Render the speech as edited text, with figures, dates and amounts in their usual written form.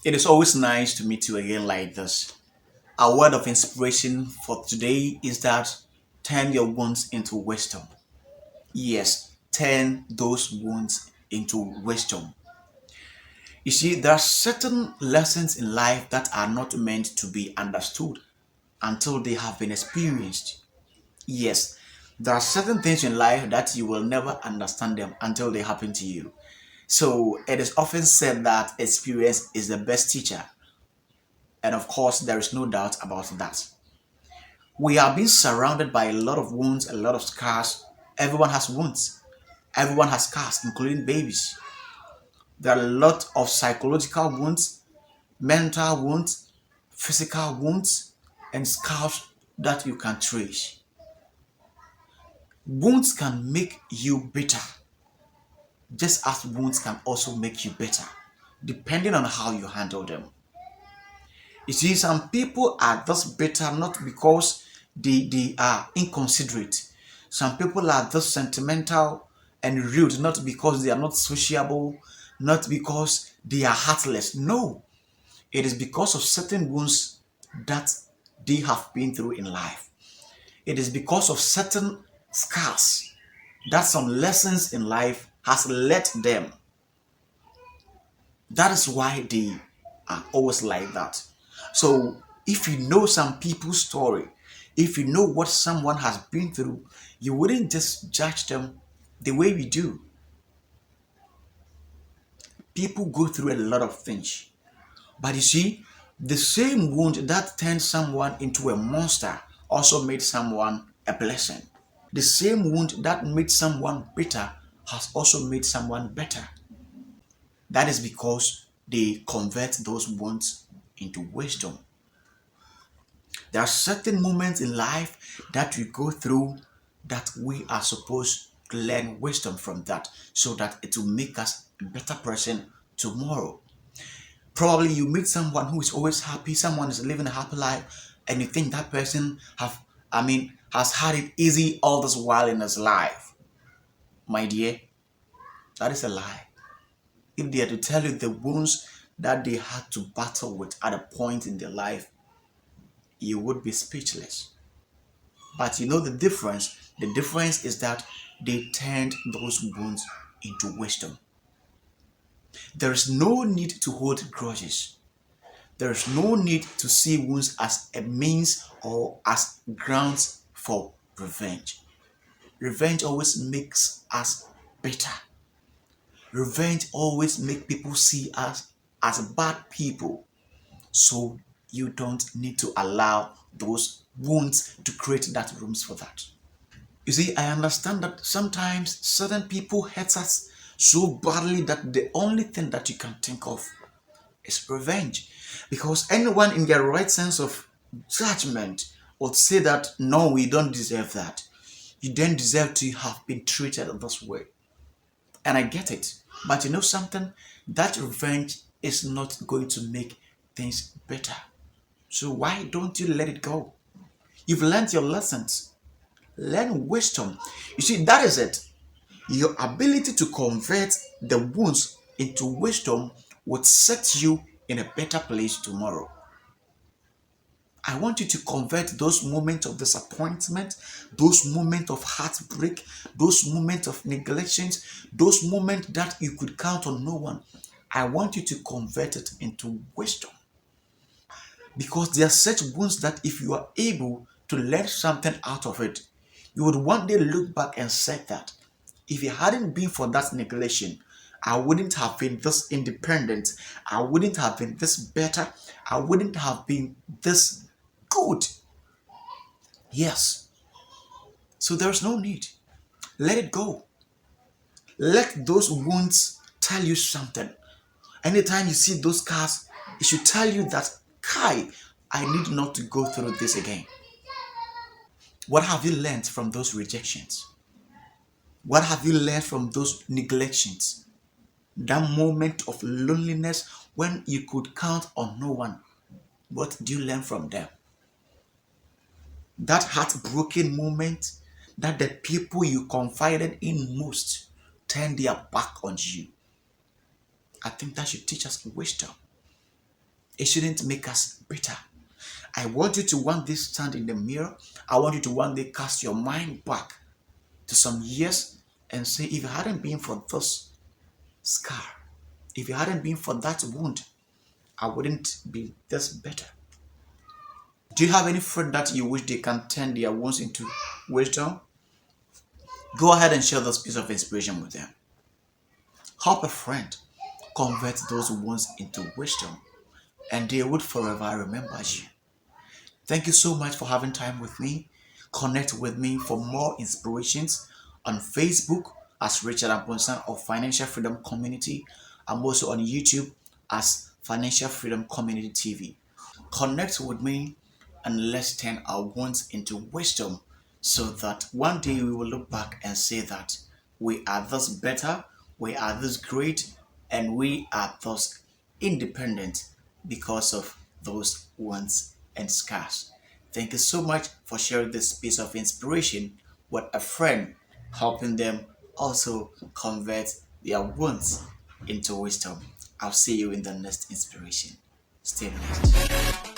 It is always nice to meet you again like this. Our word of inspiration for today is that turn your wounds into wisdom. Yes, turn those wounds into wisdom. You see, there are certain lessons in life that are not meant to be understood until they have been experienced. Yes, there are certain things in life that you will never understand them until they happen to you. So it is often said that experience is the best teacher. And of course, there is no doubt about that. We are being surrounded by a lot of wounds, a lot of scars. Everyone has wounds. Everyone has scars, including babies. There are a lot of psychological wounds, mental wounds, physical wounds, and scars that you can trace. Wounds can make you bitter, just as wounds can also make you better, depending on how you handle them. You see, some people are just bitter not because they are inconsiderate. Some people are just sentimental and rude not because they are not sociable, not because they are heartless. No, it is because of certain wounds that they have been through in life. It is because of certain scars that some lessons in life has led them. That is why they are always like that. So, if you know some people's story, if you know what someone has been through, you wouldn't just judge them the way we do. People go through a lot of things. But you see, the same wound that turned someone into a monster also made someone a blessing. The same wound that made someone bitter has also made someone better. That is because they convert those wounds into wisdom. There are certain moments in life that we go through that we are supposed to learn wisdom from that so that it will make us a better person tomorrow. Probably you meet someone who is always happy, someone is living a happy life, and you think that person has had it easy all this while in his life. My dear, that is a lie. If they are to tell you the wounds that they had to battle with at a point in their life, you would be speechless. But you know the difference? The difference is that they turned those wounds into wisdom. There is no need to hold grudges. There is no need to see wounds as a means or as grounds for revenge. Revenge always makes us bitter. Revenge always makes people see us as bad people. So you don't need to allow those wounds to create that rooms for that. You see, I understand that sometimes certain people hurt us so badly that the only thing that you can think of is revenge. Because anyone in their right sense of judgment would say that no, we don't deserve that. You don't deserve to have been treated this way. And I get it. But you know something? That revenge is not going to make things better. So why don't you let it go? You've learned your lessons. Learn wisdom. You see, that is it. Your ability to convert the wounds into wisdom would set you in a better place tomorrow. I want you to convert those moments of disappointment, those moments of heartbreak, those moments of neglections, those moments that you could count on no one. I want you to convert it into wisdom. Because there are such wounds that if you are able to learn something out of it, you would one day look back and say that if it hadn't been for that neglection, I wouldn't have been this independent. I wouldn't have been this better. I wouldn't have been this good. Yes. So there's no need. Let it go. Let those wounds tell you something. Anytime you see those scars, it should tell you that, Kai, I need not to go through this again. What have you learned from those rejections? What have you learned from those neglections? That moment of loneliness when you could count on no one. What do you learn from them? That heartbroken moment that the people you confided in most turned their back on you. I think that should teach us wisdom. It shouldn't make us bitter. I want you to one day stand in the mirror. I want you to one day cast your mind back to some years and say, if it hadn't been for this scar, if it hadn't been for that wound, I wouldn't be this better. Do you have any friend that you wish they can turn their wounds into wisdom? Go ahead and share this piece of inspiration with them. Help a friend convert those wounds into wisdom, and they would forever remember you. Thank you so much for having time with me. Connect with me for more inspirations on Facebook as Richard Amponsah of Financial Freedom Community. I'm also on YouTube as Financial Freedom Community TV. Connect with me and let's turn our wounds into wisdom so that one day we will look back and say that we are thus better, we are this great, and we are thus independent because of those wounds and scars. Thank you so much for sharing this piece of inspiration with a friend, helping them also convert their wounds into wisdom. I'll see you in the next inspiration. Stay blessed.